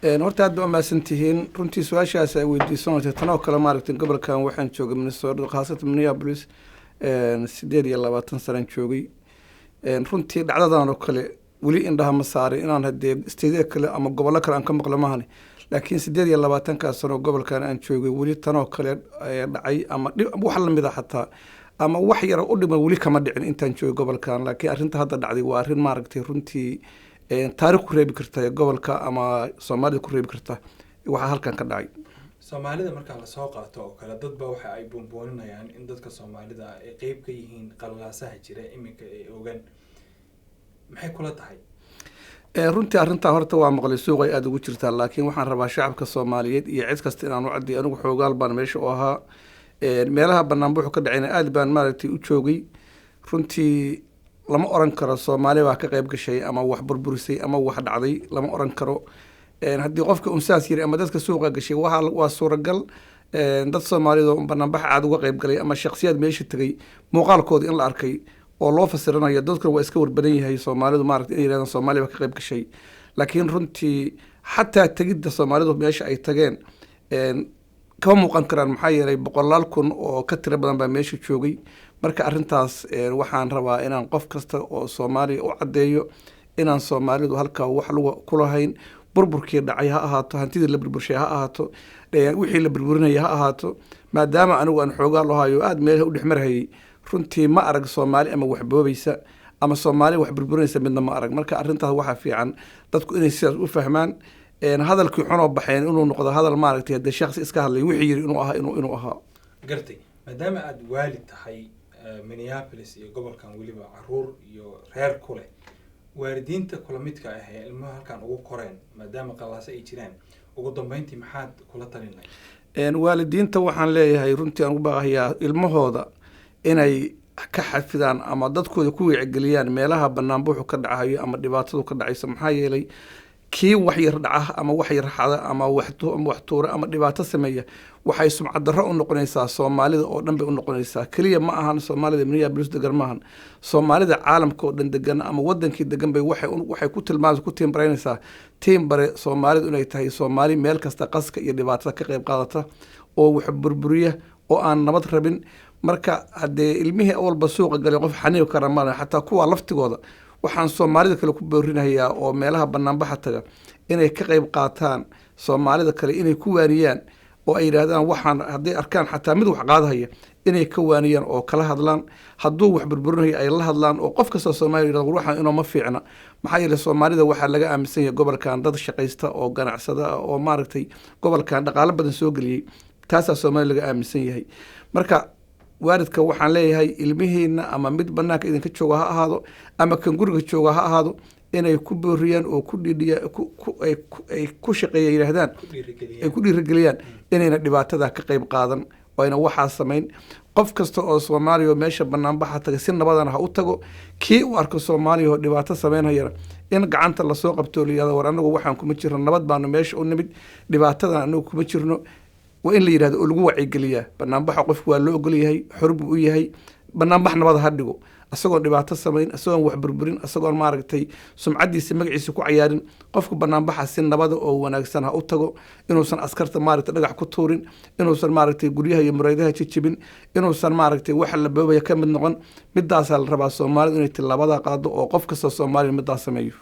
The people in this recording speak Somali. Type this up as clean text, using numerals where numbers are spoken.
horta aad baa umahadsantihiin runtii su-aashaas ay weydiisanaysa tanoo kale maaragtay gobolkan waxaan joogay Minnesota khaasatan Minneapolis 8 sanaan joogay runtii dhacdadan oo kale weli indhaha ma saarin inaan hadee isteedyo kale ama gobollo kale aan ka maqlo maahan laakiin 8 sano gobolkan aan joogay weli tanoo kale dhacay ama wax la mid ah xataa ama wax yar u dhima weli kama dhicin intaan joogay gobolkan laakiin arrinta hadda dhacday waa arrin maaragtay runtii taariikh ku reebi karta gobolka ama Soomaalida ku reebi karta waxa halkan ka dhacay Soomaalida marka la soo qaato oo kala dadba waxa ay boonboonayaan in dadka Soomaalida ay qayb ka yihiin qalqaasaha jira iminka ee ogan maxay kula tahay runtii arrinta horta waa maqlay suuq ay aad ugu jirtaa laakiin waxaan rabaa shacabka Soomaaliyeed iyo cid kasta inaan u caddeeyo anigu xoogaal baan meesha u ahaa meelaha bannaan buux ka dhacayna aad baan maaragtay u joogay runtii lama oran karo Soomaaliya waa ka qayb gashay ama wax burburisay ama wax dhacday lama oran karo haddii qofka unsaas yiri ama dadka suuqa gashay waa suuragal dad Soomaaliyeed oo banaanbax aad uga qayb galay ama shakhsiyaad meesha tagay muuqaalkooda in la arkay oo loo fasiranayo dadku waa iska warbadan yahay Soomaalidu maaragtay inay yiraahdaan Soomaaliya ka qayb gashay laakiin runtii xataa tagida Soomaalidu meesha ay tageen kama muuqan karaan maxaa yeelay 100 kun oo ka tiro badan baa meesha joogay marka arrintaas waxaan rabaa inaan qof kasta oo Soomaali u cadeeyo inaan Soomaalidu halka wax lagu kulahayn burburkii dhacay ha ahaato hantidii la burburshay ha ahaato wixii la burburinay ha ahaato maadaama anigu aan xoogaa loo hayo aad meel u dhixmarayay runtii ma arag Soomaali ama wax boobaysa ama Soomaali wax burburinaysa midna ma arag marka arrintaas waxa fiican dadku inay sidaas u fahmaan hadalkii xun oo baxeen inuu noqdo hadal maaragtay hadda shakhsi iska hadlay wixii yiri inuu ahaa gartay maadaama aad waalid tahay Minneapolis iyo gobolkan waliba caruur iyo reer kule waalidiinta kula midka ah ee ilmaha halkan ugu koreen maadaama qalaas ay jiraan ugu dambeyntii maxaad kula talinay waalidiinta waxaan leeyahay runtii aan u baahayaa ilmahooda inay ka xafidaan ama dadkooda ku wacyigeliyaan meelaha bannaan buuxu ka dhacayo ama dhibaatadu ka dhacayso maxaa yeelay kii wax yar dhaca ama wax yar xada ama wax tuura ama dhibaato sameeya waxay sumcad darro u noqonaysaa Soomaalida oo dhan bay u noqonaysaa kaliya ma ahan Soomaalida Minneapolis degan maahan Soomaalida caalamka oo dhan degan ama wadankii degan bay waxay ku tilmaamaysaa ku tiimbareynaysaa tiimbare Soomaalidu inay tahay Soomaali meel kasta qaska iyo dhibaatada ka qayb qaadata oo wax burburiya oo aan nabad rabin marka hadee ilmihii awalba suuqa galay qof xaniib kara ma xataa kuwa laftigooda waxaan Soomaalida kale ku boorinayaa oo meelaha banaanbaxa taga inay ka qayb qaataan Soomaalida kale inay ku waaniyaan oo ay yiraahdaan waxaan haday arkaan xataa mid wax qaadahaya inay ka waaniyaan oo kala hadlaan hadduu wax burburinayo ay la hadlaan oo qof kasta Soomaali yiraahdo waxaan inoo ma fiicna maxaa yeelay Soomaalida waxa laga aaminsan yahay gobolkan dad shaqaysta oo ganacsada oo maaragtay gobolkan dhaqaale badan soo galiyay taas Soomaali laga aaminsan yahay marka waalidka waxaan leeyahay ilmihiina ama mid banaanka idinka jooga ha ahaado ama kan guriga jooga ha ahaado inay ku booriyaan oo ku dhidhiya ay ku shaqeeyay yiraahdaan ay ku dhiirigeliyaan inayna dhibaatada ka qayb qaadan oo ayna waxa sameyn qof kasta oo Soomaali oo meesha banaanbaxa taga si nabadana ha u tago kii u arko Soomaali oo dhibaato sameynaya in gacanta la soo qabto liyada war anagu waxaan kuma jirno nabad baanu meesha u nimid dhibaatada anagu kuma jirno waa in la yiraahdo oo lagu wacyigeliyaa banaanbaxa qofku waa loo ogol yahay xor buu u yahay banaanbax nabad ha dhigo asagoo dhibaato sameyn asagoo wax burburin asagoo maaragtay sumcadiisa magaciisa ku ciyaarin qofku banaanbaxa si nabad oo wanaagsan ha u tago inuusan askarta maaragtay dhagax ku tuurin inuusan maaragtay guryaha iyo muraydaha jijibin inuusan maaragtay wax la boobaya ka mid noqon midaas la rabaa Soomaalidu inay tilaabada qaado oo qof kasta Soomaali midaas sameeyo